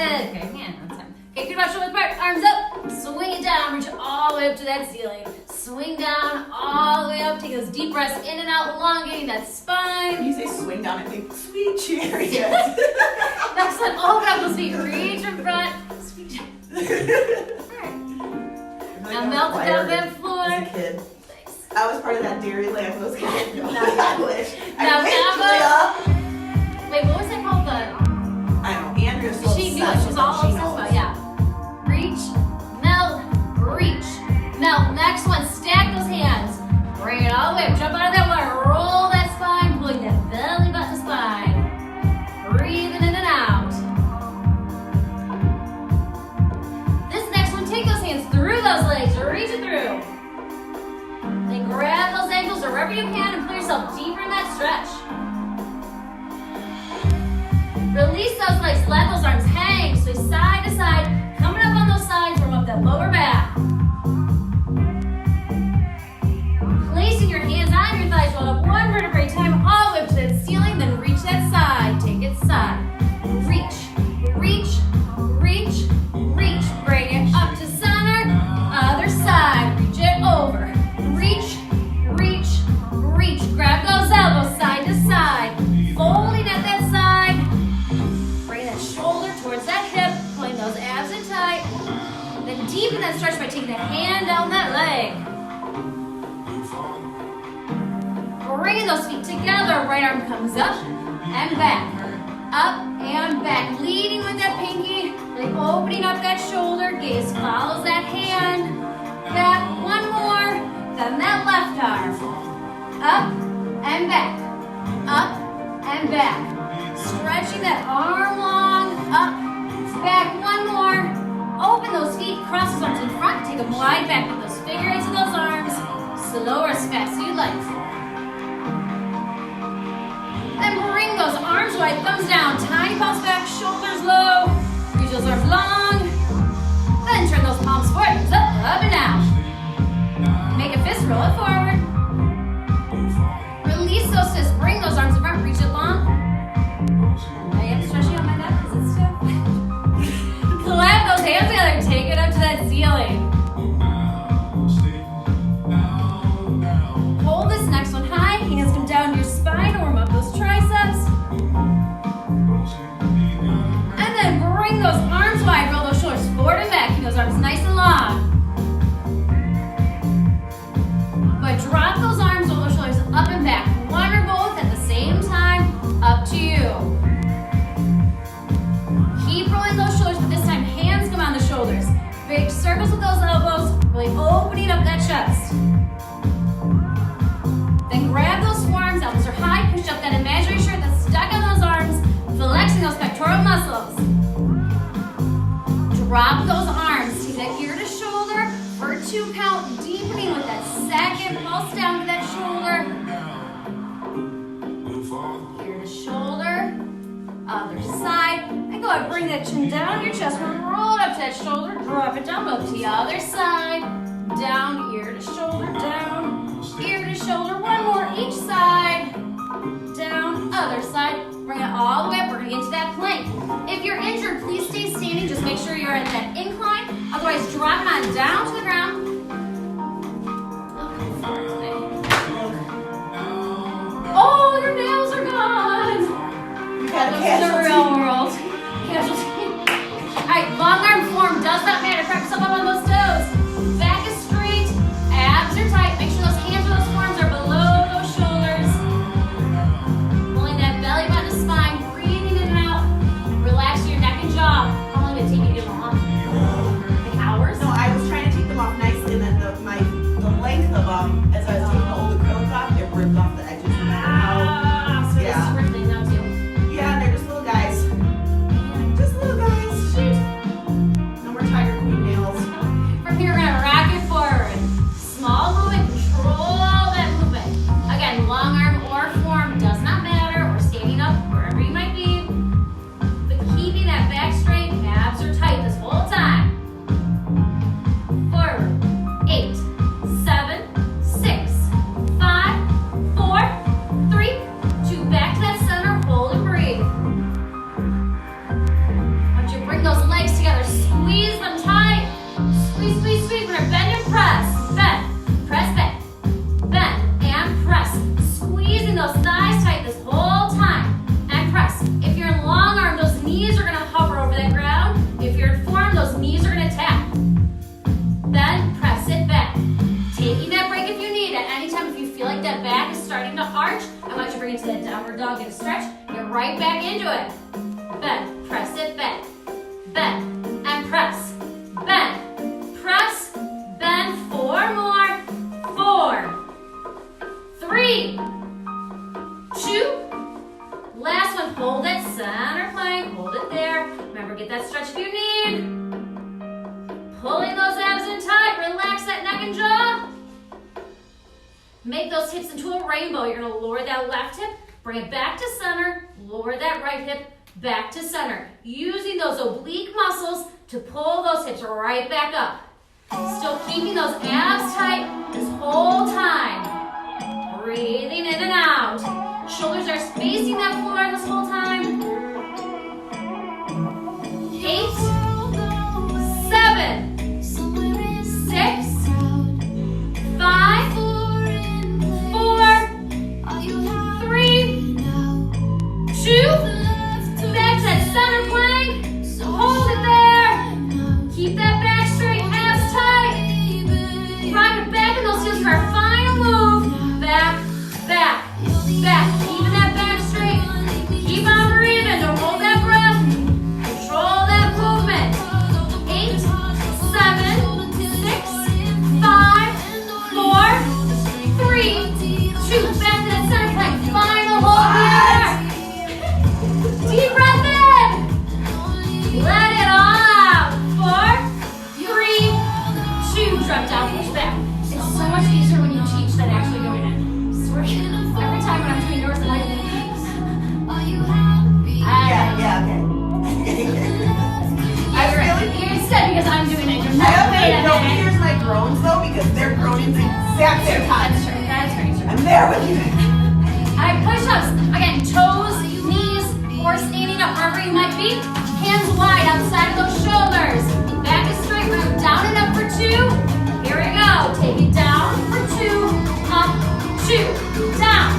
Okay, hand on time. Okay, good about shoulders apart, arms up, swing it down, reach all the way up to that ceiling. Swing down, all the way up, take those deep breaths in and out, elongating that spine. You say swing down, I think sweet chariot. Next one, open up those feet, reach in front, sweet chariot. Alright. Now melt it down that floor. As a kid. Nice. I was part of that dairy lamb those kids. Now, I wish. now, Julia. wait, what was that called? I know, Andrea's so She knew it. She was all she obsessed knows. about, yeah. Reach, melt, reach, melt. Next one, stack those hands. Bring it all the way up. Jump out of that water. Roll that spine, pulling that belly button spine. Breathing in and out. This next one, take those hands through those legs. Reach it through. Then grab those ankles wherever you can and pull yourself deeper in that stretch. Release those legs, let those arms hang, sway side to side, coming up on those sides, warm up that lower back. Placing your hands on your thighs, roll up one vertebrae at a time, all the way up to that ceiling, then reach that side, take it side. Reach, reach, reach, reach, bring it up to center, other side, reach it over. Reach, reach, reach, grab those elbows side to side, folding at that side. Bring that shoulder towards that hip, pulling those abs in tight. Then deepen that stretch by taking that hand down that leg. Bringing those feet together, right arm comes up and back. Up and back, leading with that pinky, really opening up that shoulder, gaze follows that hand. Back, one more, then that left arm. Up and back, up and back. Stretching that arm long, up, back, one more. Open those feet, cross those arms in front, take them wide back with those fingers of those arms. Slow or as fast as you like. Then bring those arms wide, thumbs down, tiny pulse back, shoulders low. Reach those arms long. Then turn those palms forward, up and down. Make a fist, roll it forward. Release those fists, bring those arms in front, reach it long. I am stretching out my neck because it's stiff. Clap those hands together, take it up to that ceiling. Hold this next one high, hands come down your spine, warm up those triceps. And then bring those arms wide, roll those shoulders forward and back, keep those arms nice and long. But drop those arms, roll those shoulders up and back, one or both at the same time, up to you. Keep rolling those shoulders, but this time hands come on the shoulders. Big circles with those elbows, really opening up that chest. Then grab those forearms, elbows are high, push up that imaginary shirt that's stuck on those arms, flexing those pectoral muscles. Drop those arms, take that ear to shoulder for a 2 count, deepening with that second pulse down to that shoulder. Ear to shoulder, other side. And go ahead, bring that chin down your chest, roll it up to that shoulder, drop it down, go to the other side. Down, ear to shoulder, down, ear to shoulder, one more each side, down, other side, bring it all the way up, we're going to get into that plank. If you're injured, please stay standing, just make sure you're at that incline, otherwise drop it on down to the ground. Oh, your nails are gone! You had a This is the casualty. real world. Casualty. Alright, long arm form does not matter, practice up on those toes. Back is straight, abs are tight. Make sure those hands or those forearms are below those shoulders. Pulling that belly button to spine, breathing in and out. Relax your neck and jaw. How long did it take you to get them off? Like hours? No, I was trying to take them dog, get a stretch, get right back into it. Bend, press it, bend, bend, and press, bend, press, bend, 4 more, 4, 3, 2, last one, hold it, center plank, hold it there. Remember, get that stretch if you need. Pulling those abs in tight, relax that neck and jaw. Make those hips into a rainbow. You're gonna lower that left hip, bring it back to center, lower that right hip, back to center. Using those oblique muscles to pull those hips right back up. Still keeping those abs tight this whole time. Breathing in and out. Shoulders are spacing that floor this whole time. 8, 7, 6, 5, 4, 3, 2, back to that center plank. Hold it there. Keep that back straight, abs tight. Rock it back in those heels for our final move. Back, back, back. Keeping that back straight. Keep on breathing. Don't hold that breath. Control that movement. 8, 7, 6, 5, 4, 3, 2. Back to that center plank. Final hold there. Deep breath in. Let it all out. 4, 3, 2. Drop down, push back. It's so much easier when you teach than actually doing it. Every time when I'm doing yours, I'm like, Yeah, okay. Instead, because I'm doing it, you're I not hope wait a nobody minute. hears my groans though, because they're groaning the exact same time. That's true. That's very true. I'm there with you. All right, push-ups. Again, toes, knees, or standing up wherever you might be. Hands wide outside of those shoulders. Back is straight. We're going down and up for 2. Here we go. Take it down for 2. Up, 2. Down.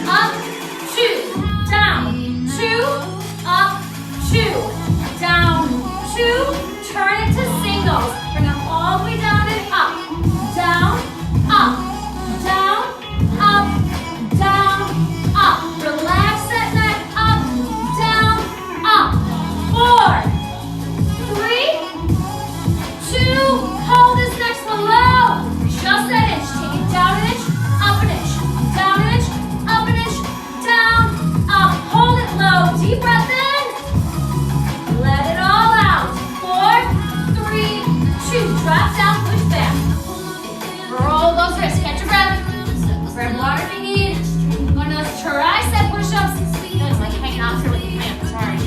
Up, 2. Down. 2. Up, 2. Down. 2. Turn it to singles. Bring them all the way down and up. Down, up, down, up, down, up. Relax that neck. Up, down, up. 4, 3, 2. Hold this next one low. Just that inch. Take it down an inch, up an inch, down an inch, up an inch, down, up. Hold it low. Deep breath in. Let it all out. 4, 3, 2. Drop down, push back. Roll those wrists. Catch your breath. Grab water if you need. One of those tricep push-ups. It's like hanging out here with the plant. Sorry.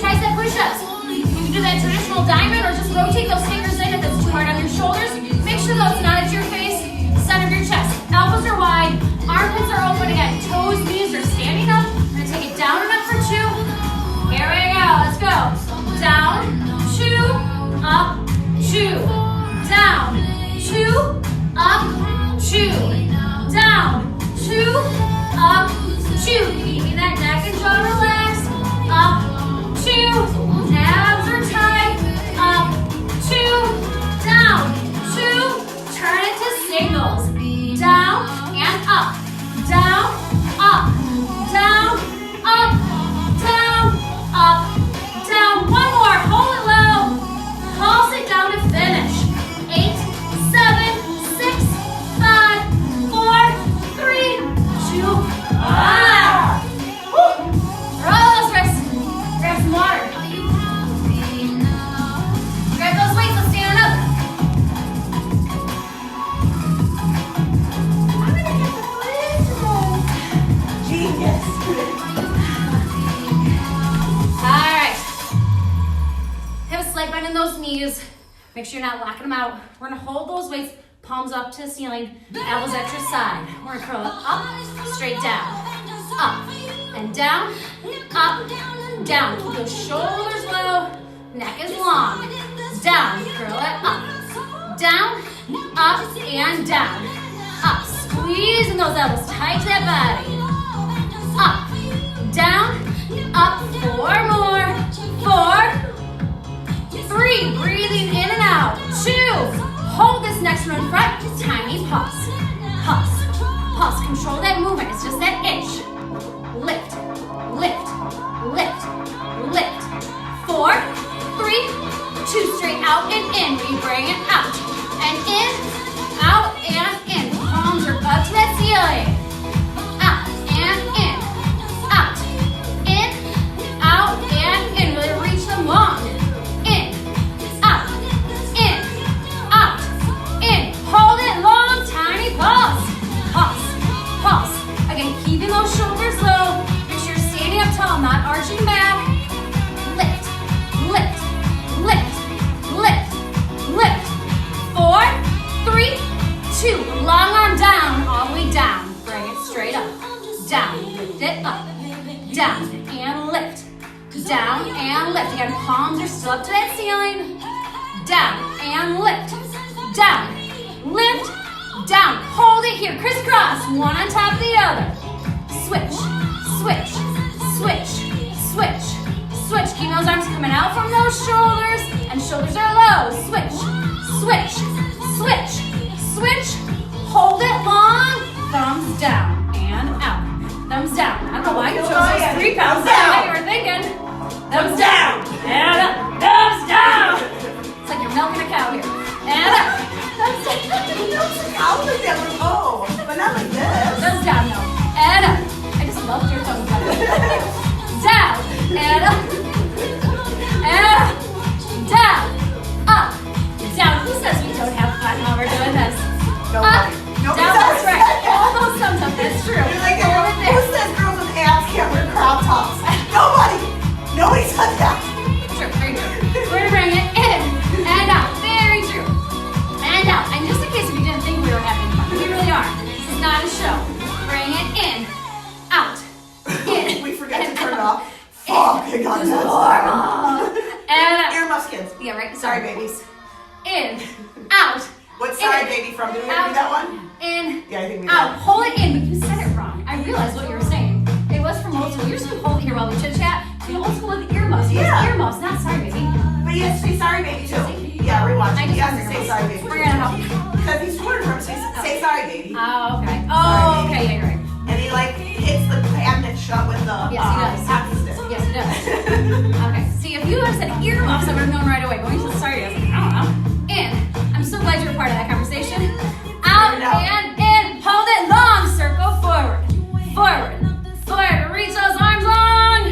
Tricep push-ups. You can do that traditional diamond or just rotate those fingers in if it's too hard on your shoulders. Make sure though it's not at your face. Center of your chest. Elbows are wide. Armpits are open again. Toes, knees are standing up. We're gonna take it down and up for 2. Here we go. Let's go. Down, 2, up, 2. Down, 2, up, 2. Down, 2, up, 2. Keeping that neck and jaw relaxed. Up, 2. Abs are tight. Up, 2. Down, 2. Turn it to singles. Down and up. Down, up. Down, up. Down, up. Down. One more. Hold it low. Pulse it down to finish. 8, 7, 6, 5, 4, 3, 2. Woo. Roll those wrists. Grab some water. Grab those weights. Let's stand up. I'm gonna get the footage today. Genius. All right. Have a slight bend in those knees. Make sure you're not locking them out. We're gonna hold those weights, palms up to the ceiling, elbows at your side. We're gonna curl it up, straight down, up and down, up, down. Keep those shoulders low, neck is long. Down, curl it up, down, up and down, up. Squeezing those elbows tight to that body. Up, down, up. 4 more. 4, 3. Breathing in and out. 2. Hold this next one in front. Tiny pulse. Pulse. Pulse. Control that movement. It's just straight out and in. We bring it out and in, out and in. Palms are up to that ceiling. Out and in, out, in, out and in. Really reach them long. In, out, in, out, in. Hold it long, tiny pulse. Pulse, pulse. Again, keeping those shoulders low. Make sure you're standing up tall, not arching back. Lift, lift, lift, lift, lift. 4, 3, 2. Long arm down, all the way down. Bring it straight up. Down, lift it up. Down and lift. Down and lift. Again, palms are still up to that ceiling. Down and lift. Down, lift, down. Hold it here. Crisscross. One on top of the other. Switch, switch, switch, switch, switch. Keep those arms coming out from those shoulders. And shoulders are low. Switch, switch, switch, switch. Hold it long. Thumbs down and out. Thumbs down. I don't know why you chose those 3 pounds. I don't know what you were thinking. Thumbs down and up. Thumbs down. It's like you're milking a cow here. And up. Thumbs down. I'll look at like, oh, but not like this. Thumbs down, no. And up. I just loved your thumbs down. Down and up. And up. Down. Up. Down. Who says we don't have fun while we're doing this? Up. Nobody Down. That's does. right. All those thumbs up. That's true. You're like, Hold it who there. says girls with abs can't wear crop tops? Nobody. Nobody said that. True. Very true. We're gonna bring it in and out. Very true. And out. And just in case if you didn't think we were having fun, we really are. This is not a show. Bring it in, out, in. We forgot to turn it off. Fuck, I got This is that. horrible. And out. Earmuffs, kids. Yeah, right. Sorry, babies. In, out. What's sorry, in, baby from? Did we out, already do that one? In, Yeah, I think we out. did. Hold it in, but you said it wrong. I realized what you were saying. It was from old school. You're just gonna hold it here while we chit chat. The old school with earmuffs. You Yeah. earmuffs, not sorry, baby. But he has to say sorry, baby, too. Yeah, rewatch I it. just He has want to say earmuffs. sorry, baby. We're gonna help. Because he's sworn from say sorry, baby. Oh, okay. Oh, Sorry, okay. baby. Yeah, you're right. And he like hits the cabinet shut with the Yes, he does. hockey stick. Yes, it does. Okay. See, if you would have said earmuffs, I would have known right away. Going to the sorry, I was like, I don't know. In. I'm so glad you're a part of that conversation. Out and in. Hold it long. Circle forward. Forward. Forward. Reach those arms long.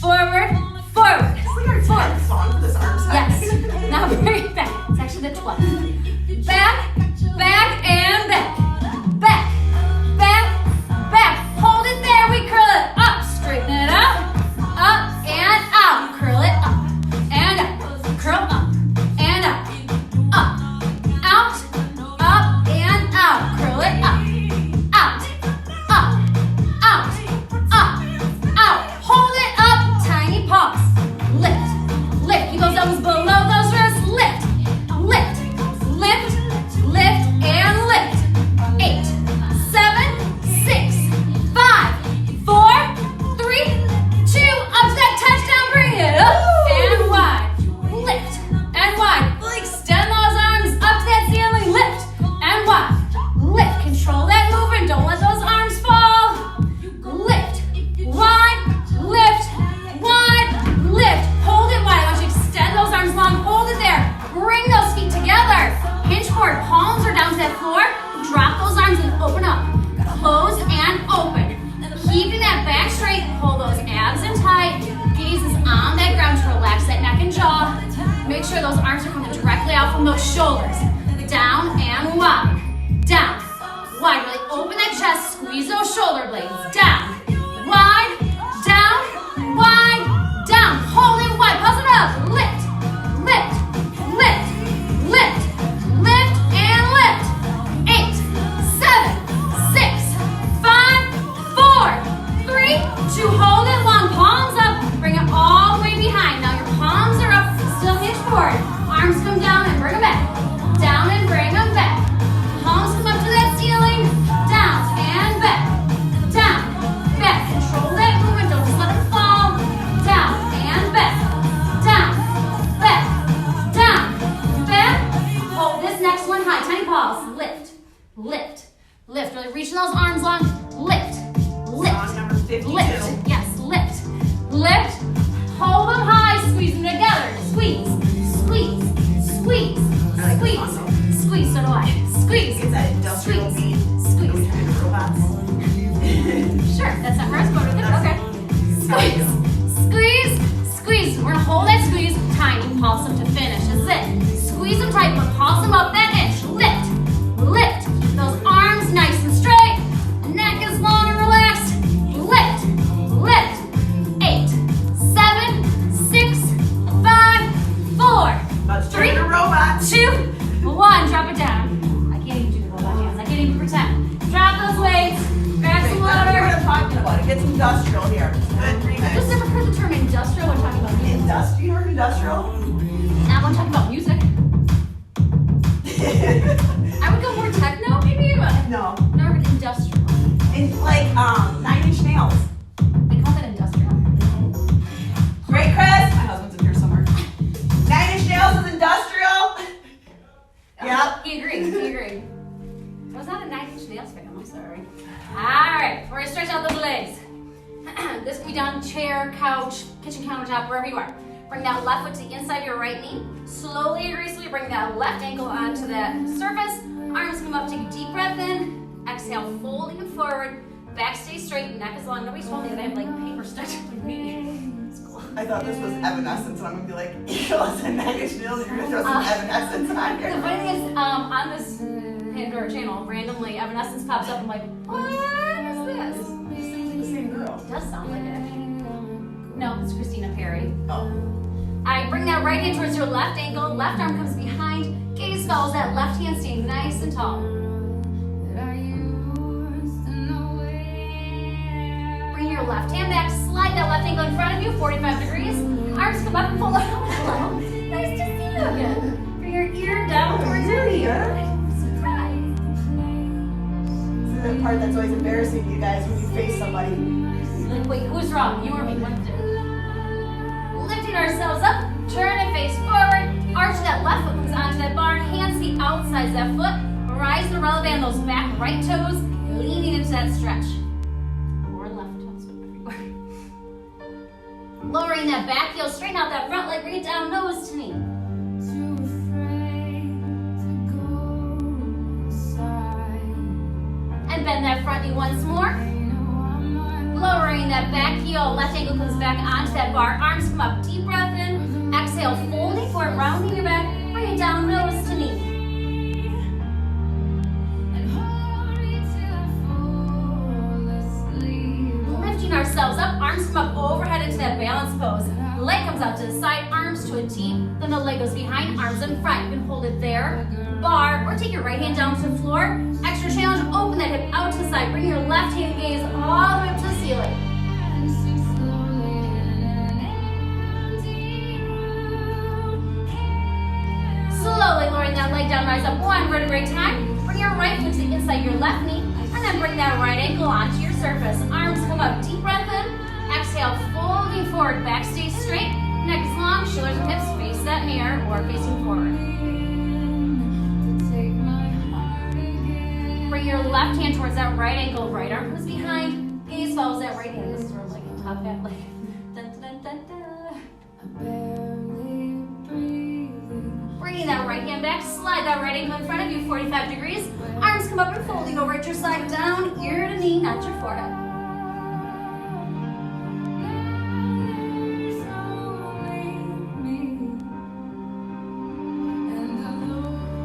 Forward. Forward. It's like our Forward. tenth song for this arm set. Yes. Now bring it back. It's actually the 12th. Back, back, and back. Back, back, back. Hold it there. We curl it up. Straighten it out. Up and out. Curl it up. And up. Curl up. And up. Up. Out. Up and out. Curl it up. Out. Up. Out. Up. Out. Hold it up. Tiny pause. Lift. Lift. Keep those elbows below those wrists. Lift. Lift. Lift. Lift and lift. 8, 7, 6, 5, 4, 3, 2. Up to that touchdown. Bring it up and wide. Lift and wide. Extend those arms up to that ceiling. Lift and wide. Lift. Control that movement. Don't let those arms fall. Lift. Wide. Lift. Wide. Lift. Hold it wide. I want you to extend those arms long. Hold it there. Bring those feet together. Hinge forward. Palms are down to that floor. Drop those arms and open up. Close and open. Keeping that back straight. Pull those abs in tight. Gaze is on that ground to relax that neck and jaw. Make sure those arms are coming directly out from those shoulders. Down and wide. Down. Wide. Really open that chest. Squeeze those shoulder blades. Down. Wide. Down. Wide. Down. Hold it wide. Pulse it up. Lift. Lift. Lift. Lift. Lift and lift. 8, 7, 6, 5, 4, 3, 2. Hold it long. Palms up. Bring it all the way behind. Now your palms are up. Still hinge forward. Arms come down and bring them back. Down and bring them back. Palms come up to that ceiling. Down and back. Down. Back. Control that movement. Don't just let it fall. Down and back. Down. Back. Down. Back. Oh, this next one high. Tiny pause. Lift. Lift. Lift. Really reaching those arms long. Lift. Lift. Song number 52. Lift. Yes. Lift. Lift. Hold them high. 2, 1. Drop it down. I can't even do the robot hands. I can't even pretend. Drop those weights. Grab some What water. I'm talking about. It gets industrial here. Good remix. Just never heard the term industrial when talking about music. Industrial? You heard industrial? Now when talking about music. I would go more techno maybe, but No. never heard industrial. It's like 9 Inch Nails. They call that industrial? Right, Chris? My husband's in here somewhere. 9 Inch Nails is industrial. Yep. He agreed. He agreed. I was not a 9 Inch Nails fan. I'm sorry. Alright, we're gonna stretch out those legs. This can be done chair, couch, kitchen countertop, wherever you are. Bring that left foot to the inside of your right knee. Slowly and gracefully bring that left ankle onto that surface. Arms come up, take a deep breath in. Exhale, folding it forward. Back stay straight, neck is long. Nobody's told me that I have like paper stuck to my knee. It's cool. I thought this was Evanescence, and I'm gonna be like, listen, 9 Inch Nails, you're gonna throw some Evanescence on The here. funny thing is, on this Pandora channel, randomly Evanescence pops up. I'm like, what is this? The same girl. It does sound like it. No, it's Christina Perry. Oh. Alright, bring that right hand towards your left ankle. Left arm comes behind. Gaze follows that left hand, staying nice and tall. Bring your left hand back. Slide that left ankle in front of you, 45 degrees. Arms come up and fold up. Hello. Nice to see you again. Bring your ear down towards your ear. Surprise. This is the part that's always embarrassing to you guys when you face somebody. Like, wait, who's wrong? You or me? What to do? Lifting ourselves up, turn and face forward. Arch that left foot comes onto that bar. Hands the outsides of that foot. Rise the relevant those back right toes, leaning into that stretch. Or left toes, whatever you are. Lowering that back heel, straighten out that front leg, bring it down, nose to knee. And bend that front knee once more. Lowering that back heel, left ankle comes back onto that bar. Arms come up, deep breath in. Exhale, folding forward, rounding your back. Bring it down, nose to knee. Lifting ourselves up, arms come up overhead into that balance pose. Leg comes out to the side, arms to a T. Then the leg goes behind, arms in front. You can hold it there, bar, or take your right hand down to the floor. Extra challenge, open that hip out to the side. Bring your left hand gaze all the way up to the ceiling. Slowly lowering that leg down, rise up one vertebrae at a time. Bring your right foot to the inside of your left knee, and then bring that right ankle onto your surface. Arms come up, deep breath in. Exhale, folding forward, back stay straight. Neck is long, shoulders and hips face that mirror or facing forward. Bring your left hand towards that right ankle, right arm comes behind. Gaze follows that right hand. This is sort of like a top hat, like dun, dun, dun, dun. Bringing that right hand back, slide that right ankle in front of you, 45 degrees. Arms come up and folding over at your side, down, ear to knee, not your forehead.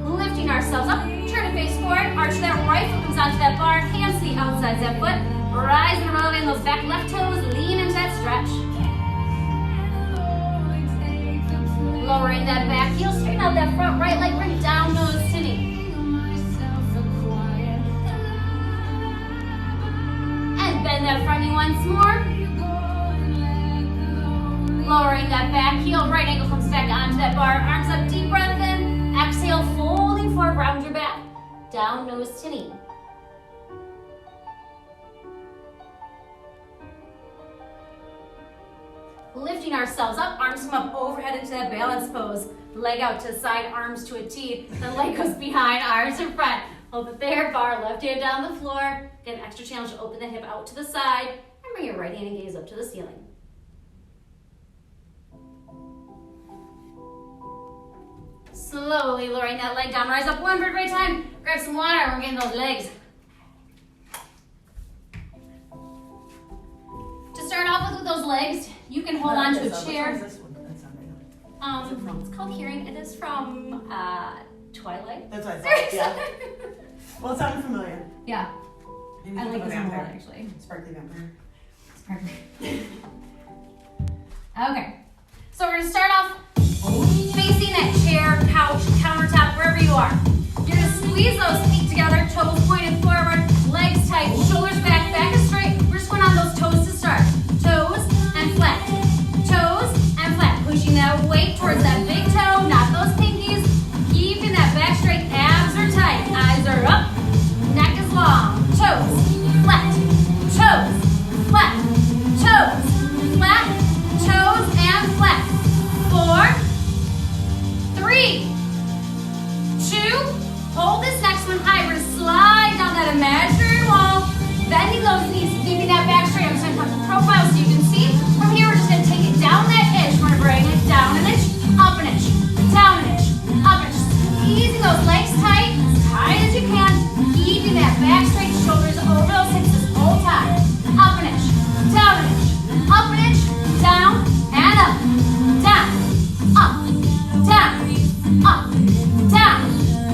Lifting ourselves up, turn to face forward, arch that right foot comes onto that bar, hands to the outsides of that foot, rise and relevant those back left toes, lean into that stretch. Lowering that back heel, straighten out that front right leg, bring down nose to knee. And bend that front knee once more. Lowering that back heel, right ankle comes back onto that bar, arms up, deep breath in. Exhale, folding forward, round your back, down nose to knee. Lifting ourselves up, arms come up overhead into that balance pose. Leg out to the side, arms to a T. The leg goes behind, arms in front. Hold it there, bar, left hand down the floor. Get an extra challenge to open the hip out to the side. And bring your right hand and gaze up to the ceiling. Slowly lowering that leg down, rise up one vertebrae at a time. Grab some water, we're getting those legs. To start off with those legs, you can hold on to a chair. This one? That's not right. It's called Hearing. It is from Twilight. That's what I thought, yeah. Well, it sounded familiar. Yeah. Maybe I it's like a this one a lot, vampire. actually. Sparkly vampire. It's perfect. Okay. So we're going to start off facing that chair, couch, countertop. you are. You're gonna squeeze those feet together, toes pointed forward, legs tight, shoulders back, back is straight. We're just going on those toes to start. Toes and flat. Toes and flat. Pushing that weight towards that big toe, not those pinkies. Keeping that back straight, abs are tight, eyes are up, neck is long. Toes, flat, toes, flat, toes, flat, toes and flat. 4, 3, 2, hold this next one high. We're gonna slide down that imaginary wall, bending those knees, keeping that back straight. I'm just gonna come to profile so you can see. From here, we're just gonna take it down that edge. We're gonna bring it down an inch, up an inch, down an inch, up an inch. Squeezing those legs tight as you can, keeping that back straight, shoulders over those hips this whole time. Up an inch, down an inch, up an inch, down and up, down, up, down, up, down,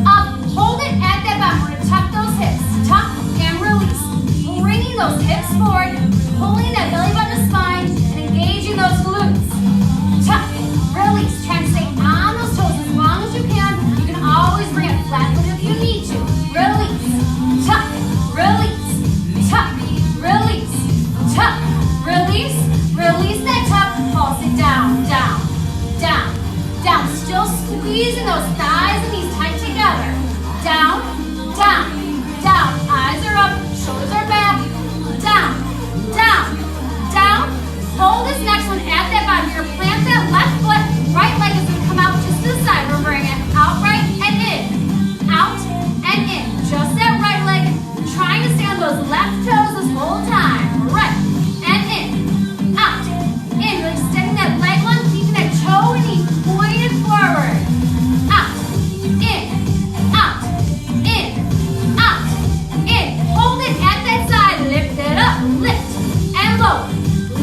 up. Hold it at that bottom. We're gonna tuck those hips, tuck and release. Bringing those hips forward, pulling that belly button to spine, and engaging those glutes. Tuck, release. Try to stay on those toes as long as you can. You can always bring it flat foot if you need to. Release, tuck, release, tuck, release, tuck, release, release that tuck, pulse it down, down, down, down. Still squeezing those thighs and knees tight together. Down, down, down. Eyes are up, shoulders are back. Down, down, down. Hold this next one at that bottom. You're gonna plant that left foot. Right leg is gonna come out just to the side. We're bringing it out, right, and in. Out and in. Just that right leg. Trying to stay on those left toes this whole time. Right and in. Out. In. We're extending that leg long, keeping that toe and knee pointed forward. Out. In. Out. In. Out. In. Hold it at that side. Lift it up. Lift and lower.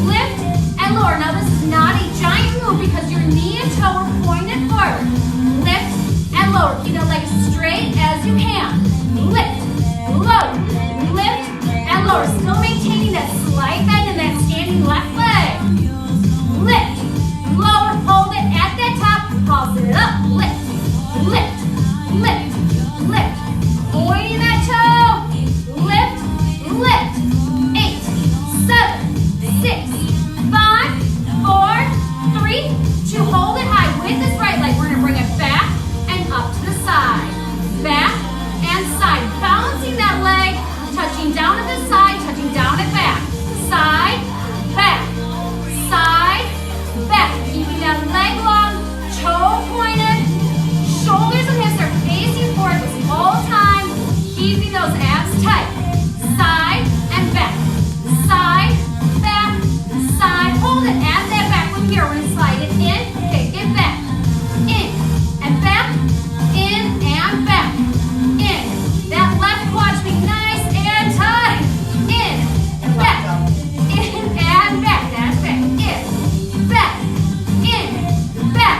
Lift and lower. Now this is not a giant move because your knee and toe are pointed forward. Lift and lower. Keep that leg as straight as you can. Lift, lower, lift and lower. Still maintaining that slight bend in that standing left leg. Lift, lower, hold it at that top. Pulse it up. Lift, lift, lift, lift. Pointing that toe. Lift, lift. 8, 7, 6, 5, 4, 3, 2. Hold it high with this right leg. We're gonna bring it back and up to the side. Back and side. Balancing that leg, touching down at the side, touching down at back. Side, back, side, back. Keeping that leg long, toe pointed. Shoulders and hips are facing forward this whole time. Keeping those abs tight. Side and back. Side, back, side. Hold it at that back. From here, we're going to slide it in, kick it back. In and back, in and back. In. That left quad should be nice and tight. In and back. In and back. That's back. In, back. In, back.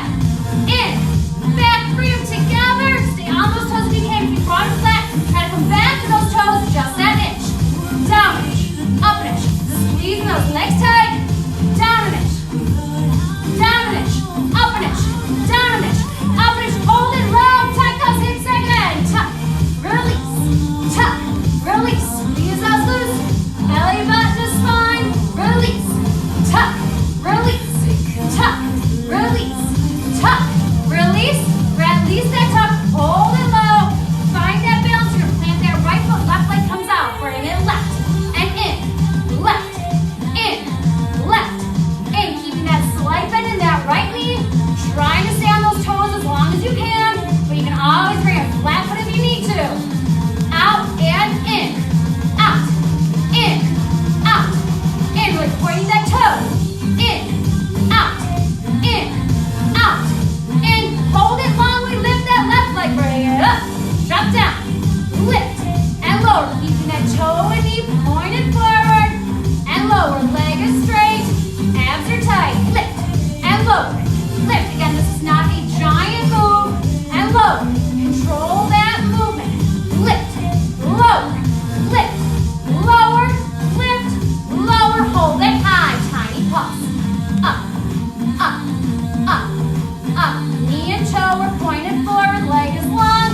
In, back. Bring them together. Stay on those toes if you can. Keep brought flat. Try to come back to those toes just that inch. Down an inch. Up an inch. Squeezing those legs tight. Down an inch. Down an inch. Up an inch. Down an inch. Up an inch. Hold it low. Tuck those hips again. Tuck. Release. Tuck. Release. Squeeze those loose. Belly button to spine. Release. Tuck. Release. Tuck. Release. Tuck. Release. Release that tuck. Hold it low. Find that balance. You're gonna plant that right foot. Left leg comes out. Bring it left and in. Left. In. Left. In. Keeping that slight bend in that right knee. Trying to stay on those toes as long as you can. But you can always bring it flat foot if you need to. Out and in. Out. In. Out. In. Like pointing that toe. In. Out. In. Out. In. Hold it long. We lift that left leg. Bring it up. Drop down. Lift and lower. Keeping that toe and knee pointed forward and lower. Leg is straight. Abs are tight. Lift and lower. Lift. Again, this is not a giant move. And lower. Control that movement. Lift. Lower. Lift. Lower. Lift. Lower. Hold it high. Tiny pulse. Up. Up. Up. Up. Knee and toe are pointed forward. Leg is long.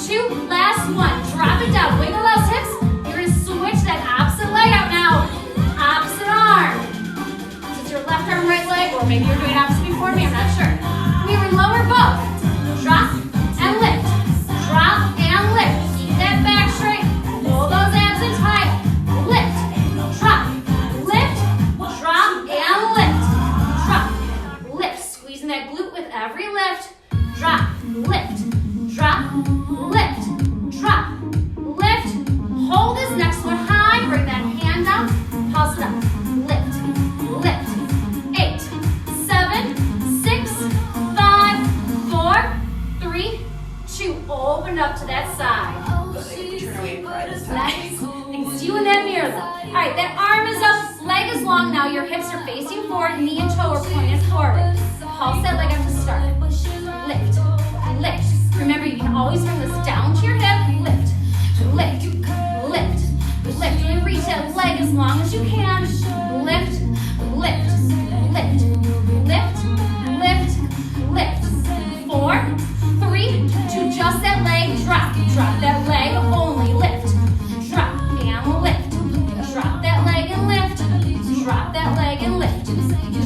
2, last one. Drop it down, wiggle those hips. You're gonna switch that opposite leg out now. Opposite arm. So it's your left arm, right leg, or maybe you're doing opposite before me, I'm not sure. We lower both. Drop and lift. Drop and lift. Keep that back straight. Pull those abs in tight. Lift. Drop. Lift. Drop and lift. Drop. Lift. Squeezing that glute with every lift. Drop. Lift. Drop. Lift. Drop. Lift. Hold this next one high. Bring that hand down. Pulse it up. Lift. Lift. 8, 7, 6, 5, 4, 3, 2. Open up to that side. Turn away and cry this time. Nice. It's you in that mirror though. All right, that arm is up, leg is long now. Your hips are facing forward, knee and toe are pointed forward. Pulse that leg up to start. Lift, lift. Remember, you can always bring this down to your hip. Lift, lift, lift, lift. Really reach that leg as long as you can. Lift, lift, lift, lift, lift, lift. 4, 3, 2. Just that leg. Drop. Drop that leg. Only lift. Drop and lift. Drop that leg and lift. Drop that leg and lift.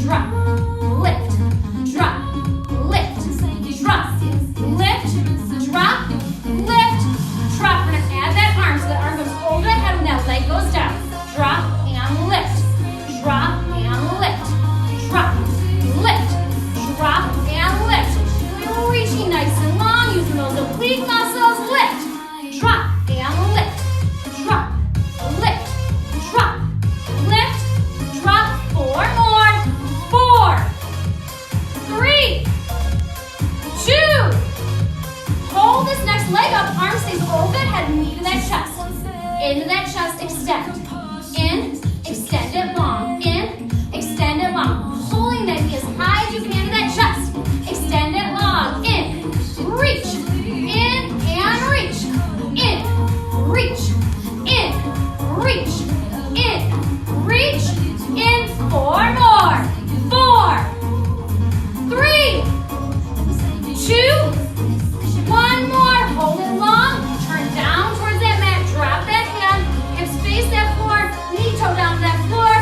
Drop. Lift. Drop. Lift. Drop. Lift. Drop. Lift. Drop. We're gonna add that arm so that arm goes over the head when that leg goes down. Drop and lift. Drop and lift. Drop. Lift. Drop and lift. We're reaching nice and long, using those oblique muscles. Lift. Drop and lift. Drop. Lift. Drop. Lift. Drop. 4 more. 4, 3, 2. Hold this next leg up. Arm stays overhead, knee to that chest. Into that chest, extend. In, extend it long. In, extend it long. Pulling that knee as high as you can to that chest. Extend it long. In, reach. In and reach. In, reach. In, reach. In, reach. In. 4 more. 4, 3, 2, 1 more. Hold it long. Turn down towards that mat. Drop that hand. Hips face that floor. Knee toe down to that floor.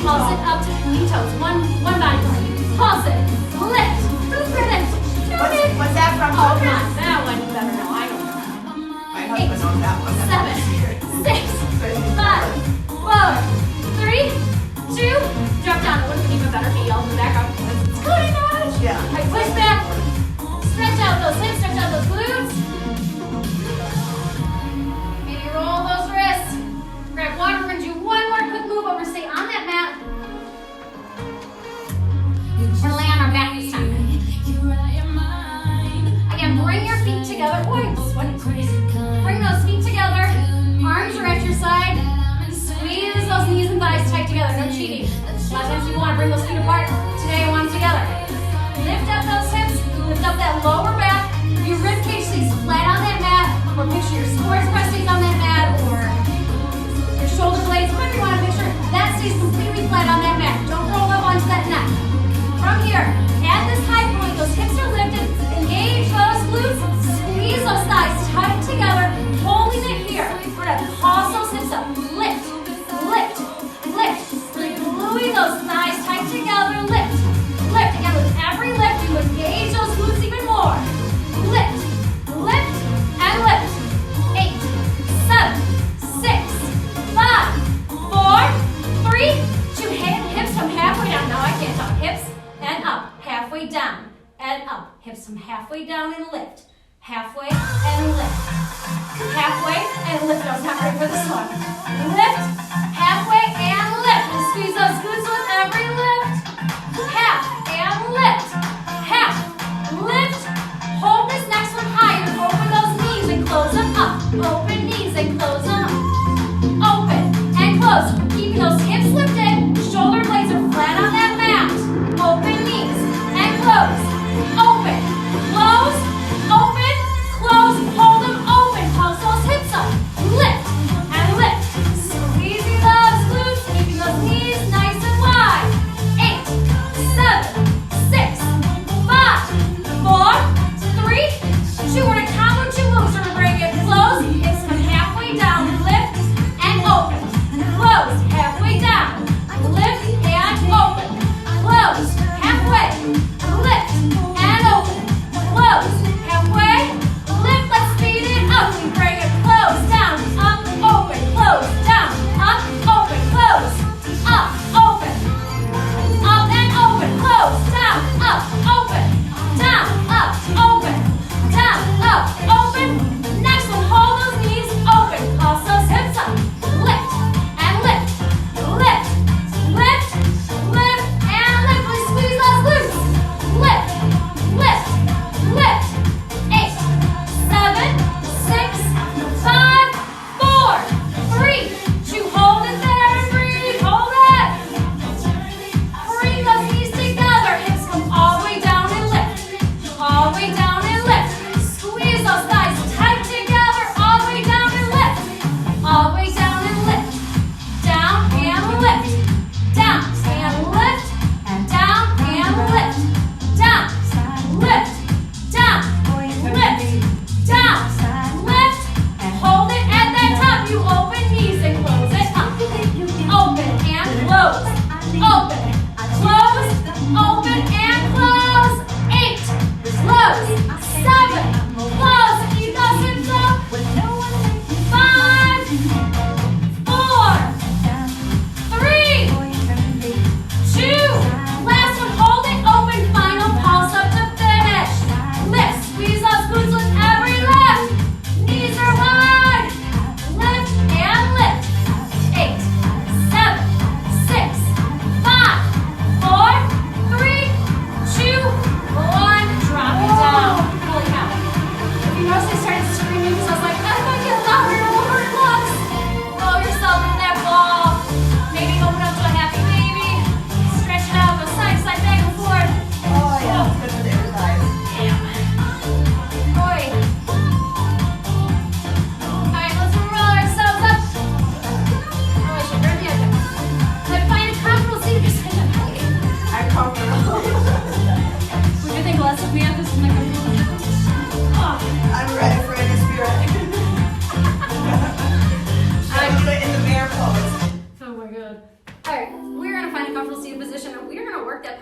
Pulse it up to knee toes. One body part. Pulse it. Lift. Who's for this? What's that from? Oh, come on. That one you better know. I don't know. My husband knows that one. 7, 6, 5, 4, 3, 2. Drop down. It would even better if you yelled in the background. It's good enough. Yeah. All right, push back. Stretch out those hips. Stretch out those glutes. Maybe roll those wrists. Grab water. We're going to do one more quick move over. Stay on that mat. We're going to lay on our back this time. Again, bring your feet together. Bring those feet together. Arms are at your side. Squeeze those knees and thighs tight together. No cheating. A lot of times you want to bring those feet apart. Today I want them together. Lift up those hips. Lift up that lower back. Your rib cage stays flat on that mat. Or picture your sports bra stays on that mat. Or your shoulder blades. Whatever you want to make sure that stays completely flat on that mat. Don't roll up onto that neck. From here, at this high point, those hips are lifted. Engage those glutes. Squeeze those thighs tight together. Holding it here. We're going to pulse those hips up. Lift, lift, lift. Really gluing those thighs tight together. Lift, lift. Again, with every lift, you engage those glutes even more. Lift, lift, and lift. 8, 7, 6, 5, 4, 3, 2. Hips come halfway down. Now I can't talk. Hips and up. Halfway down and up. Hips come halfway down and lift. Halfway and lift. Halfway and lift. I was not ready for this one. Lift. Halfway and lift. And squeeze those glutes with every lift. Half and lift. Half. Lift. Hold this next one higher. Open those knees and close them up. Open knees and close them up. Open and close. Keeping those hips lifted. Shoulder blades are flat on that mat. Open knees and close. Open. Close. Open. Close. Hold them open. Pulse those hips up. Lift and lift. Squeeze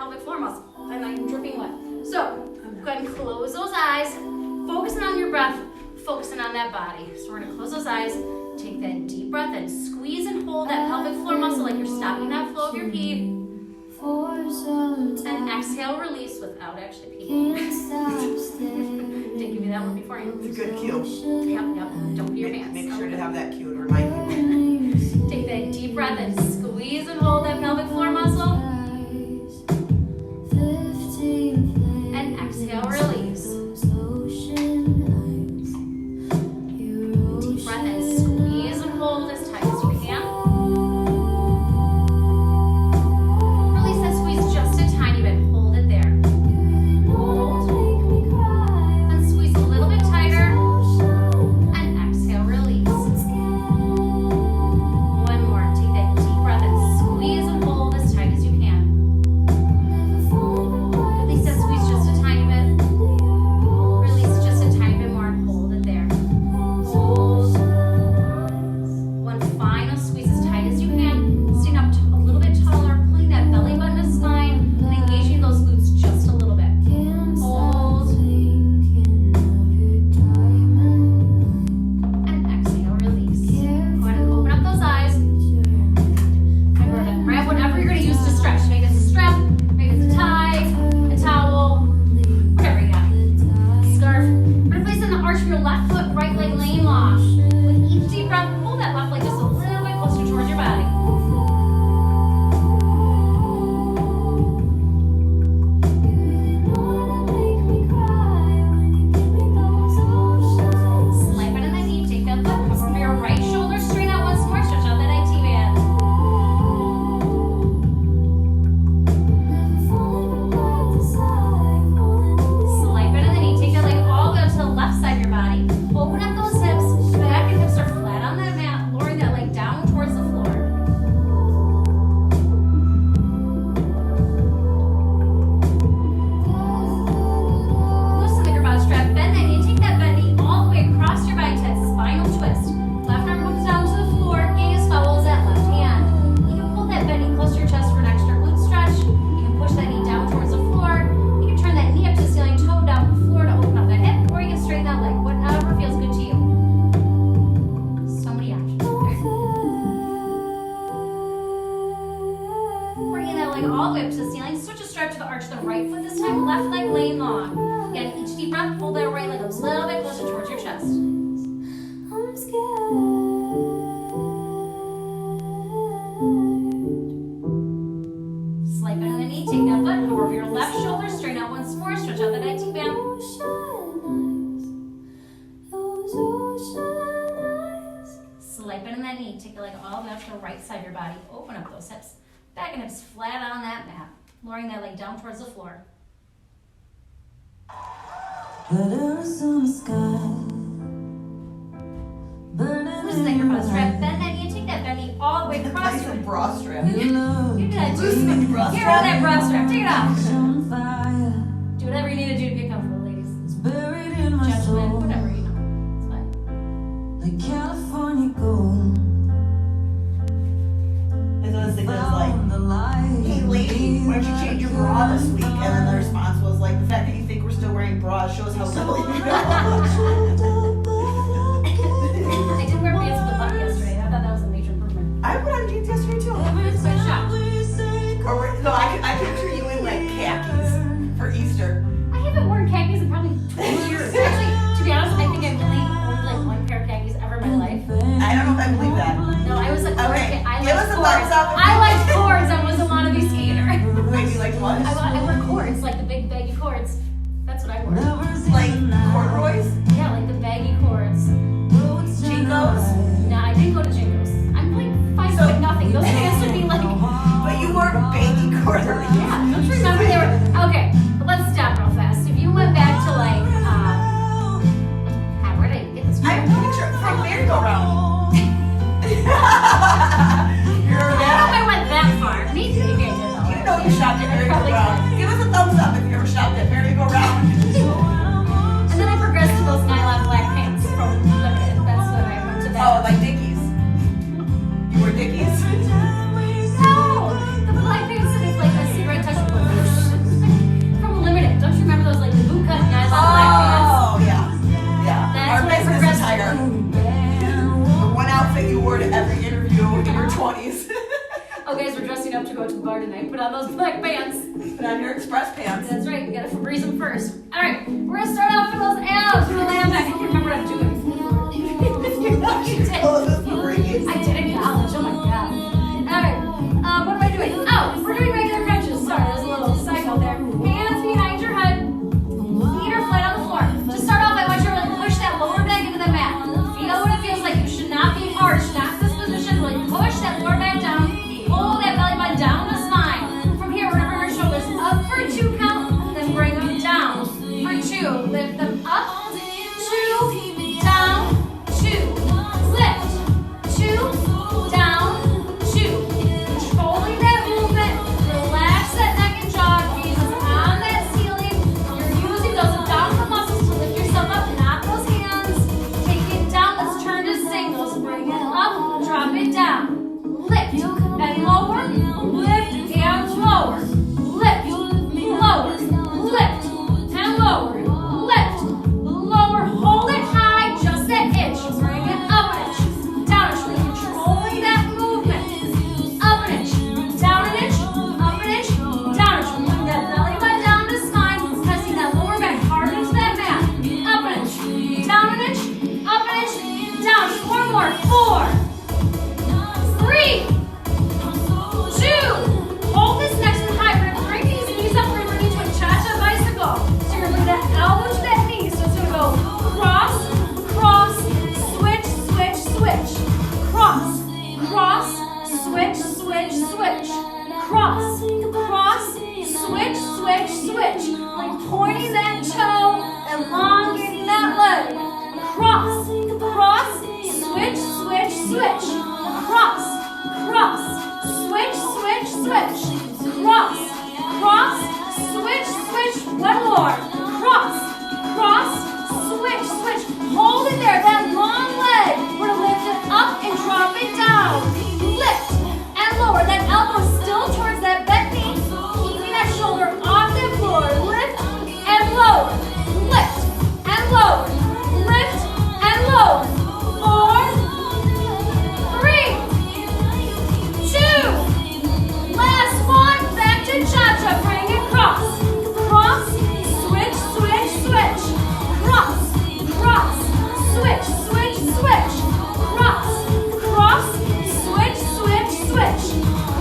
pelvic floor muscle. And I'm dripping wet. So go ahead and close those eyes, focusing on your breath, focusing on that body. So we're gonna close those eyes, take that deep breath and squeeze and hold that pelvic floor muscle like you're stopping that flow of your pee. And exhale, release without actually peeing. Didn't give you that one beforehand. It's a good cue. Yep. Don't pee your pants. Make sure to have that cue to remind you. Take that deep breath and squeeze and hold that pelvic floor muscle. And exhale, release. Deep breath and squeeze and hold as tight as you can. Release that squeeze just a tiny bit. Hold it there. Hold. Then squeeze a little bit tighter. And exhale, release. One more. Take that deep breath and squeeze and hold as tight as you can. Release that squeeze just a tiny bit. Release just a tiny bit more and hold it there. Hold. One final squeeze as tight as you can. Stand up a little bit taller, pulling that belly button to spine and engaging those glutes just a little bit. Hold. And exhale, release. Go ahead and open up those eyes. And go ahead and grab whatever you're going to use to stretch. Maybe it's a strap, maybe it's a tie, a towel, whatever you got. Scarf. We're going to place it in the arch of your left foot, right leg laying long. With each deep breath, pull that left leg just a little bit closer towards your body. Slap it in that knee, take that foot, come over your right shoulder, straighten out once more, stretch out that IT band. Slap it in the knee, take that leg all the way up to the left side of your body. Open up those hips, back and hips are flat on that mat, lowering that leg down towards the floor. Loosen the bottom strap, bend that knee, take that bend knee all the way across your body to that spinal twist. Left arm comes down to the floor, gaze follows that left hand. You can pull that bend knee close to your chest for an extra glute stretch. You can push that knee down towards the floor. You can turn that knee up to the ceiling, toe down the floor to open up that hip, or you can straighten that leg, whatever feels good to you. So many options there. Bringing that leg all the way up to the ceiling, switch a strap to the arch of the right foot this time, left leg laying long. Again, each deep breath, pull that right leg a little bit closer towards your chest. Slap it on the knee, take that foot, hover over your left shoulder, straighten out once more, stretch out that IT band. Slap it in that knee, take the leg all the way up to the right side of your body, open up those hips, back and hips flat on that mat, lowering that leg down towards the floor. Loosen Loosen that bra strap, bend that knee, take that bend knee all the way across Place your a bra strap. You do that too. Loosen the bra Get rid of that strap. bra strap, take it off. fire. Do whatever you need to do to get comfortable, ladies. It's buried in my Judgment, soul. whatever, you know. It's fine. Like California gold. And then the guy's Found the like, light. hey lady, why don't you change your bra this week? And then the response was like, the fact that you think we're still wearing bras shows how little you know. I did wear pants with a button yesterday. I thought that was a major improvement. I put on jeans yesterday too. It's quite shocked. No, I picture you in like khakis for Easter. I haven't worn khakis in probably 20 years. Actually, to be honest, I think I've only worn like one pair of khakis ever in my life. I don't know if I believe that. No, I was a cord. Okay, I give liked us a cords. thumbs up. I liked cords. I was a wannabe skater. Wait, you like what? I wore cords, like the big baggy cords. That's what I wore. Like corduroys? Yeah, like the baggy cords. Jinkos? No, I didn't go to Jinkos. I'm like 5 foot nothing. Those pants would be like. But you wore baggy corduroys. Yeah, don't you remember they were okay? But let's stop real fast. If you went back to like, where did I get this from? I'm picture from merry-go-round. You remember I don't know if that? I went that far. Maybe I did though. You know you shopped at merry-go-round. Give us a thumbs up if you ever shopped at merry-go-round. And then I progressed to those nylon black pants from Limited. That's when I went to that. Oh, like Dickies. You were Dickies? No, the black pants that is like a cigarette touch. bar tonight. Put on those black pants. Put on your express pants. That's right, you gotta Febreze them first. All right, we're gonna start off with those abs. We're gonna lay on back. I can't remember what I'm doing. You know you did. Oh, this is Febreze. I did in college. Oh my god. All right, what am I doing? Oh, we're doing regular crunches. Sorry, there's a little side note there. Hands behind your head. Feet are flat on the floor. To start off, I want you to really push that lower back into the mat. Feel what it feels like. You should not be harsh. Not this position. Really push that lower back down. Pull that belly button down the spine. From here, we're gonna bring our shoulders up for a 2 count, then bring them down for 2. Lift them up, 2, down, 2. Lift, 2, down, 2. Controlling that movement. Relax that neck and jaw. Gaze is on that ceiling. You're using those abdominal muscles to lift yourself up, not those hands. Take it down. Let's turn to singles. Bring it up, drop it down. Lift and lower, lift and lower. Lift, lower, lift and lower. Lift, lower, hold it high, just that inch. Bring it up an inch, down an inch. We're controlling that movement. Up an inch, down an inch, up an inch, down an inch. Bring that belly button down to spine, pressing that lower back hard into that mat. Up an inch, down an inch, up an inch, down. 4 more. 4, 3, 2. Hold this next one high. We're gonna bring these knees up. We're gonna bring you to a cha-cha bicycle. So you're gonna bring that elbow to that knee. So it's gonna go cross, cross, switch, switch, switch. Cross, cross, switch, switch, switch. Cross, cross, switch, switch, switch. Like pointing that toe, elongating that leg. Cross, cross, switch, switch, switch. Cross, cross, switch, switch, switch. Cross, cross, switch, switch. 1 more. Cross, cross, switch, switch. Hold it there, that long leg. We're gonna lift it up and drop it down. Lift and lower. That elbow still towards that bent knee. Keeping that shoulder off the floor. Lift and lower. Lift and lower. Lift and lower. 4, 3, 2. Last one. Back to cha-cha. Bring it cross. Cross. Switch, switch, switch. Cross. Cross. Switch, switch, switch. Cross. Cross. Switch, switch, switch.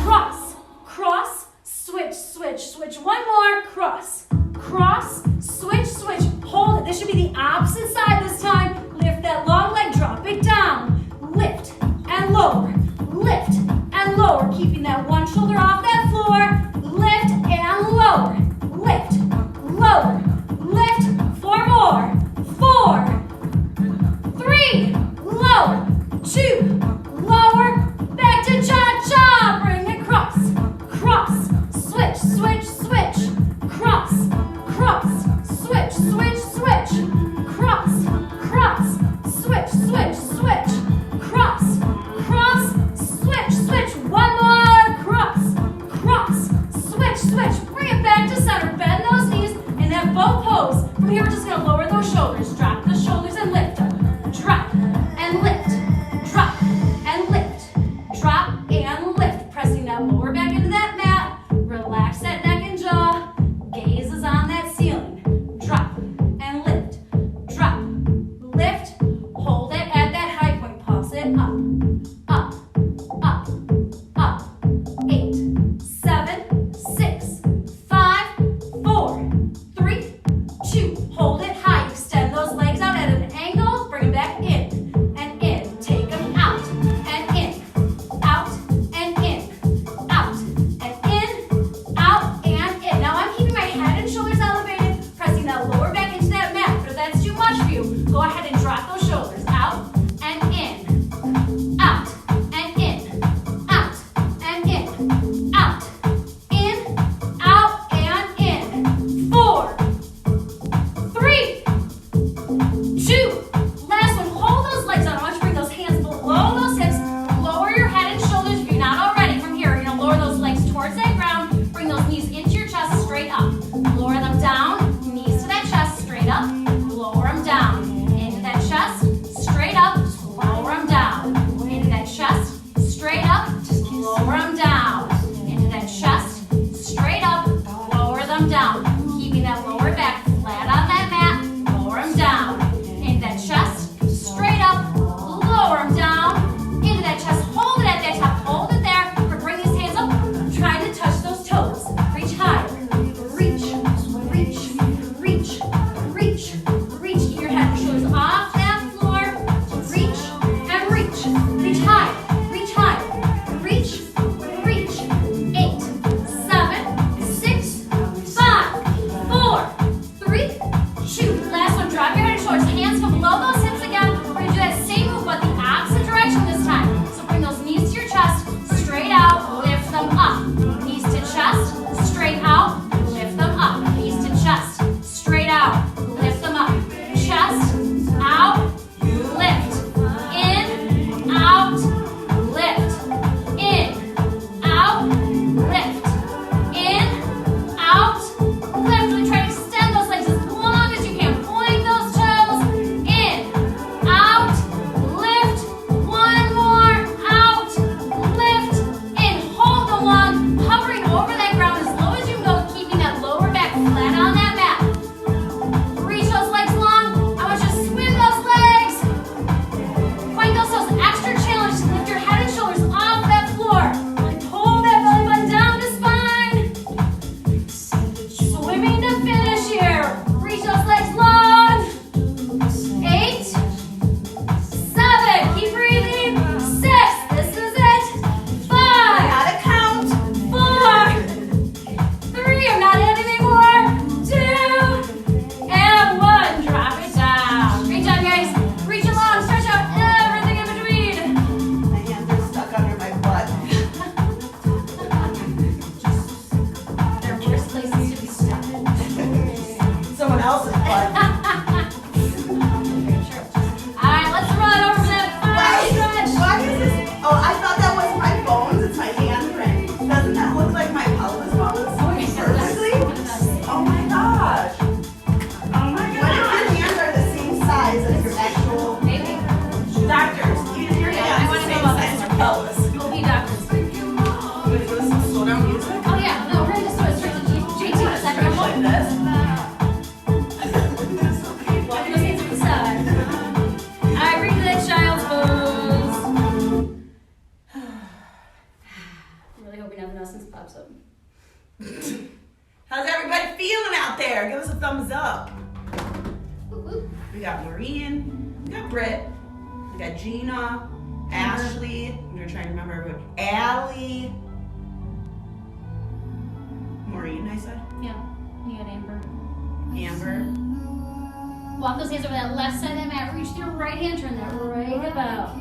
Cross. Cross. Switch, switch, switch. 1 more. Cross. Cross. Switch, switch. Hold it. This should be the opposite side this time. Lift that long leg. Drop it down. Lift and lower. Lift and lower. Keeping that one shoulder off that floor. Lift and lower. Lift, lower, lift. 4 more. 4, 3, lower, 2, lower. Back to cha-cha. Bring it cross, cross, switch, switch, switch. Cross, cross, switch, switch, switch. Cross, cross, switch, switch, switch. Cross, cross, switch, switch. 1 more. Cross, cross, switch, switch. Bring it back to center. Bend those knees in that bow pose. From here, we're just gonna lower those shoulders. Drop the shoulders and lift them. Drop and lift. Drop pelvis. Go be doctors. Wait, what is this? Slow down music? Oh yeah, no, we're gonna just do it straight to JT in a second. Stretch like this. Walk those hands to the side. Alright, bring to that child's pose. I'm really hoping nothing else pops up. How's everybody feeling out there? Give us a thumbs up. Whoop, whoop. We got Maureen, we got Britt, we got Gina, Ashley, I'm gonna try and remember everyone. Allie, Maureen, I said. Yeah, you got Amber. Amber. Walk those hands over that left side of the mat. Reach your right hand, turn that right hip out.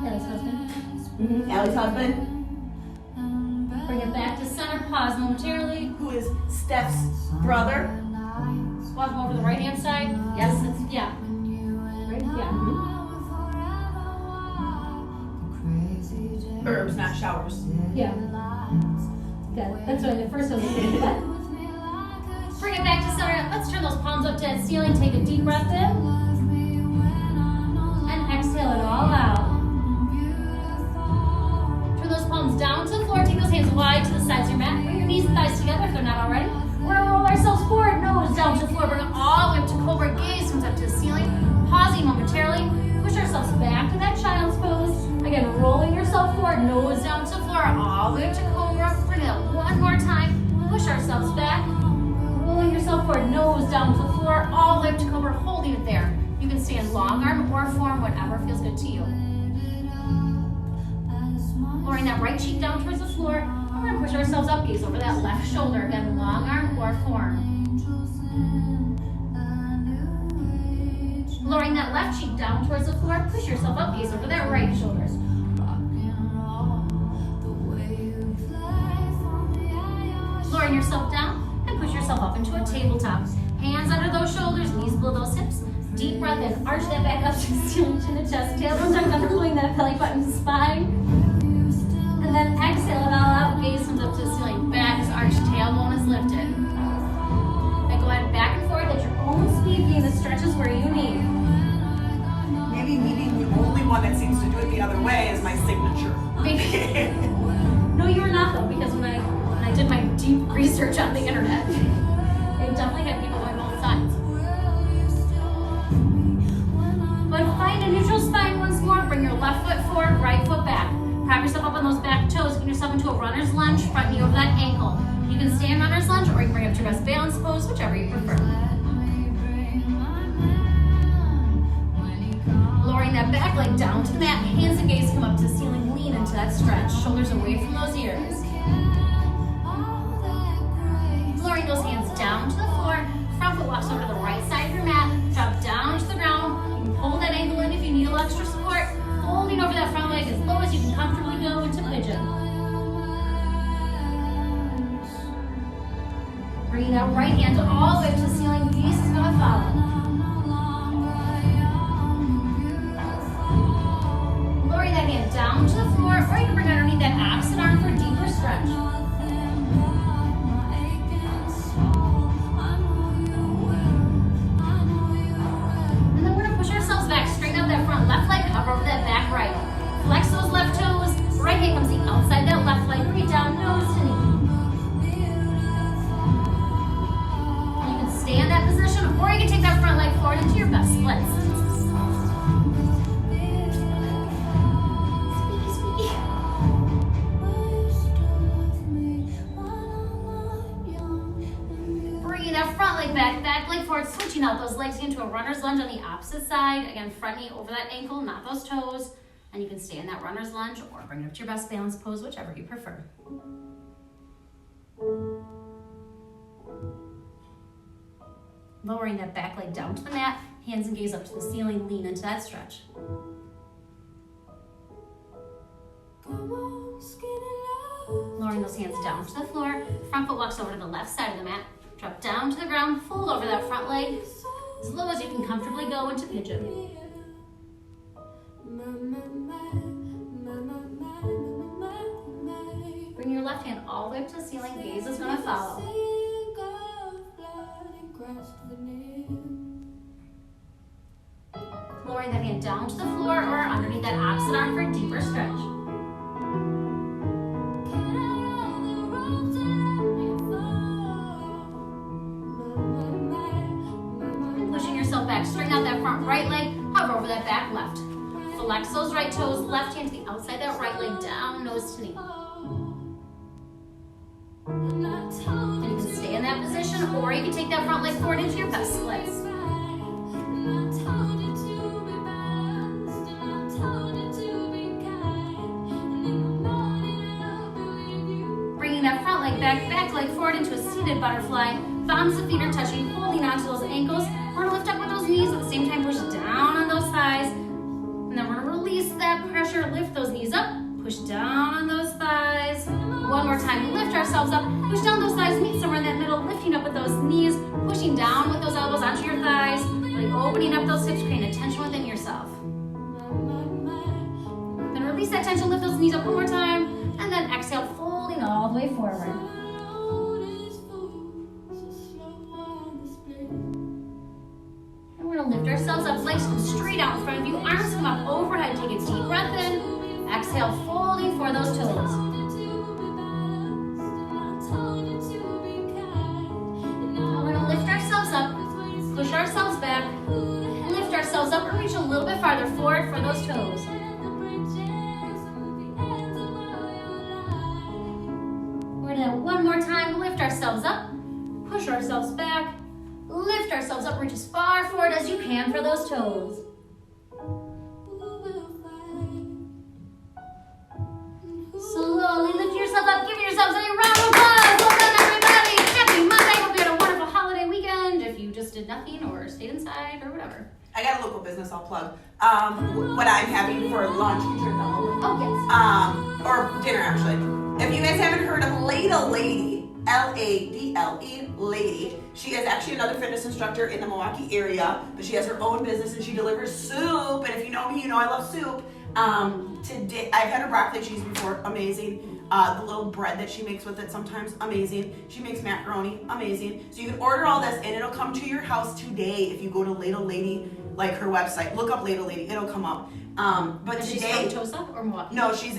Allie's husband. Allie's husband, Bring it back to center. Pause momentarily. who is Steph's brother. Walk them over to the right hand side. Yes, it's, yeah. Right? Yeah. Herbs, not showers. Yeah. Good. That's what the first one was. Bring it back to center. Let's turn those palms up to that ceiling. Take a deep breath in. And exhale it all out. Turn those palms down to the floor. Take those hands wide to the sides of your mat. Bring your knees and thighs together if they're not already. We're gonna roll ourselves forward, nose down to the floor. Bring it all the way up to cobra. Gaze comes up to the ceiling. Pausing momentarily. Push ourselves back to that child's pose. Again, rolling yourself forward, nose down to the floor, all the way up to cobra. Bring it up one more time. Push ourselves back. Rolling yourself forward, nose down to the floor, all the way up to cobra, holding it there. You can stand long arm or form, whatever feels good to you. Lowering that right cheek down towards the floor. We're going to push ourselves up, gaze over that left shoulder. Again, long arm or form. Lowering that left cheek down towards the floor. Push yourself up, gaze over that right shoulder. Lowering yourself down and push yourself up into a tabletop. Hands under those shoulders, knees below those hips. Deep breath in, arch that back up to the ceiling, chin to chest. Tailbone tucked under, pulling that belly button to the spine. And then exhale it all out, gaze comes up to the ceiling. Back is arched, tailbone is lifted. Then go ahead back and forth at your own speed, gain the stretches where you need. Maybe me being the only one that seems to do it the other way is my signature. Maybe. No, you were not though, because when I did my deep research on the internet, they definitely had people going both sides. But find a neutral spine once more. Bring your left foot forward, right foot back. Prop yourself up on those back toes. Get yourself into a runner's lunge, front knee over that ankle. You can stay in runner's lunge or you can bring up to your best balance pose, whichever you prefer. Lowering that back leg down to the mat. Hands and gaze come up to the ceiling. Lean into that stretch. Shoulders away from those ears. Lowering those hands down to the floor. Front foot walks over to the right side of your mat. Drop down to the ground. You can pull that ankle in if you need a little extra support. Holding over that front leg as low as you can comfortably go into pigeon. Bringing that right hand all the way up to the ceiling. Gaze is going to follow. Lowering that hand down to the floor, or you can bring it underneath that opposite arm for a deeper stretch. And then we're going to push ourselves back, straighten out that front left leg, hover over that back right. Flex those left toes, right hand comes in outside that left leg, bring it down, nose to knee. And you can stay in that position, or you can take that front leg forward into your best splits. That front leg back leg forward, switching out those legs into a runner's lunge on the opposite side. Again, front knee over that ankle, not those toes. And you can stay in that runner's lunge or bring it up to your best balance pose, whichever you prefer. Lowering that back leg down to the mat, hands and gaze up to the ceiling, lean into that stretch. Lowering those hands down to the floor, front foot walks over to the left side of the mat. Drop down to the ground, fold over that front leg, as low as you can comfortably go into pigeon. Bring your left hand all the way up to the ceiling, gaze is going to follow. lowering that hand down to the floor or underneath that opposite arm for a deeper stretch. Pushing yourself back, straighten out that front right leg, hover over that back left. Flex those right toes, left hand to the outside that right leg, down, nose to knee. And you can stay in that position, or you can take that front leg forward into your best split. Bringing that front leg back leg forward into a seated butterfly. Thumbs of feet are touching, holding onto those ankles. We're gonna lift up with those knees at the same time, push down on those thighs. And then we're gonna release that pressure, lift those knees up, push down on those thighs. One more time, lift ourselves up, push down those thighs, meet somewhere in that middle, lifting up with those knees, pushing down with those elbows onto your thighs, really opening up those hips, creating a tension within yourself. Then release that tension, lift those knees up one more time, and then exhale, folding all the way forward. And we're gonna lift ourselves up, legs come straight out in front of you, arms come up overhead, take a deep breath in, exhale, folding for those toes. Push ourselves back, lift ourselves up, and reach a little bit farther forward for those toes. We're gonna do one more time, lift ourselves up, push ourselves back, lift ourselves up, reach as far forward as you can for those toes. Slowly lift yourself up, give yourselves a round of applause. Well done, everybody. Happy Monday. Hope you had a wonderful holiday weekend. If you just did nothing or stayed inside or whatever. I got a local business I'll plug. What I'm having for lunch, you turn that over. Oh, yes. Or dinner, actually. If you guys haven't heard of Ladle Lady, Ladle Lady, she is actually another fitness instructor in the Milwaukee area, but she has her own business and she delivers soup. And if you know me, you know I love soup. Today I've had her broccoli cheese before, amazing. The little bread that she makes with it sometimes, amazing. She makes macaroni, amazing. So you can order all this and it'll come to your house today if you go to Ladle Lady, like her website. Look up Ladle Lady, it'll come up. But Is today, she's from Tosa or Milwaukee? no, she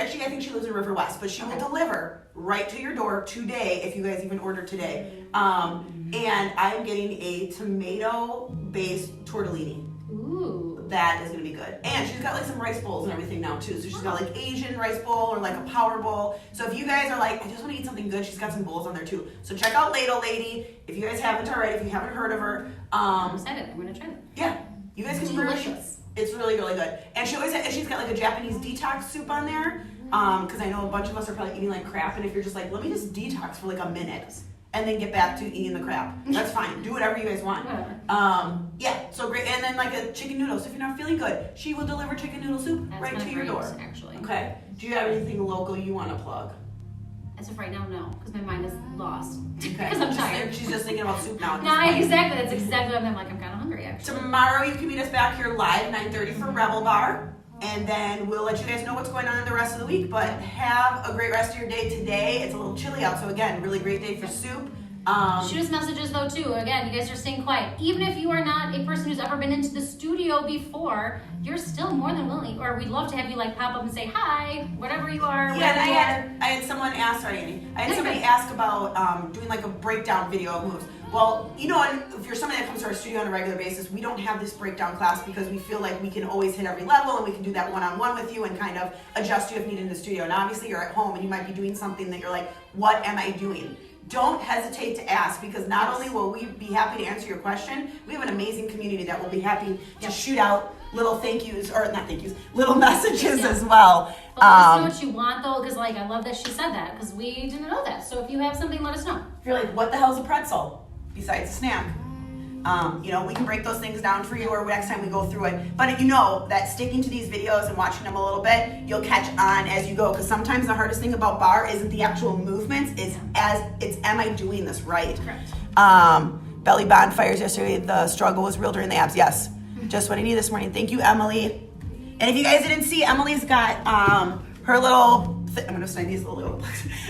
actually, I think she lives in River West, but she will deliver right to your door today if you guys even order today. And I'm getting a tomato-based tortellini. Ooh. That is gonna be good. And she's got like some rice bowls and everything now too. So she's got like Asian rice bowl or like a power bowl. So if you guys are like, I just wanna eat something good, she's got some bowls on there too. So check out Ladle Lady if you guys haven't already, if you haven't heard of her. I'm excited, I'm gonna try it. Yeah, you guys can Delicious. It's really, really good. And she's got like a Japanese detox soup on there. Because I know a bunch of us are probably eating like crap, and if you're just like, let me just detox for like a minute and then get back to eating the crap, that's fine. Do whatever you guys want. Yeah, so great. And then like a chicken noodle. So if you're not feeling good, she will deliver chicken noodle soup That's right my to your door. favorite, actually. Okay. Do you have anything local you want to plug? As of right now, no, because my mind is lost. Okay. Because I'm tired. She's just thinking about soup now. at this No, point. exactly. That's exactly what I'm like. I'm kind of hungry, actually. Tomorrow you can meet us back here live, 9:30 for Rebel Bar. And then we'll let you guys know what's going on in the rest of the week. But have a great rest of your day today. It's a little chilly out, so again, really great day for soup. Shoot us messages though too. Again, you guys are staying quiet. Even if you are not a person who's ever been into the studio before, you're still more than willing, or we'd love to have you like pop up and say hi, whatever you are. Yeah, wherever you are. I had someone ask, sorry Annie, I had somebody ask about doing like a breakdown video of moves. Well, you know, if you're somebody that comes to our studio on a regular basis, we don't have this breakdown class because we feel like we can always hit every level and we can do that one-on-one with you and kind of adjust you if needed in the studio. And obviously you're at home and you might be doing something that you're like, what am I doing? Don't hesitate to ask, because not only will we be happy to answer your question, we have an amazing community that will be happy to shoot out little thank yous, or not thank yous, little messages as well. But let us know what you want though, because like I love that she said that, because we didn't know that. So if you have something, let us know. If you're like, what the hell is a pretzel besides a snack? You know, we can break those things down for you, or next time we go through it. But you know that sticking to these videos and watching them a little bit, you'll catch on as you go. Because sometimes the hardest thing about bar isn't the actual movements, it's am I doing this right? Correct. Belly bonfires yesterday. The struggle was real during the abs. Yes, just what I need this morning. Thank you, Emily. And if you guys didn't see, Emily's got her little. I'm gonna sign these little.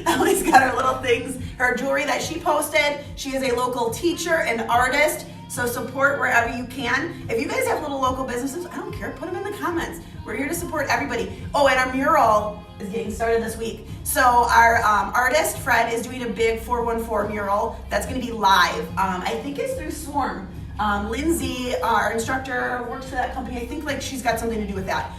Emily's got her little things, her jewelry that she posted. She is a local teacher and artist. So support wherever you can. If you guys have little local businesses, I don't care, put them in the comments. We're here to support everybody. Oh, and our mural is getting started this week. So our artist, Fred, is doing a big 414 mural that's gonna be live. I think it's through Swarm. Lindsay, our instructor, works for that company. I think like she's got something to do with that.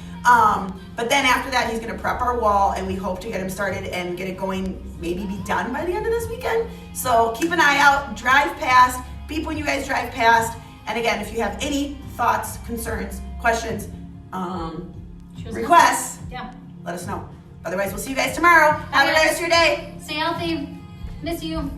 But then after that, he's gonna prep our wall, and we hope to get him started and get it going, maybe be done by the end of this weekend. So keep an eye out, drive past, beep when you guys drive past. And again, if you have any thoughts, concerns, questions, requests, let us know. Otherwise, we'll see you guys tomorrow. Have a nice rest of your day. Stay healthy. Miss you.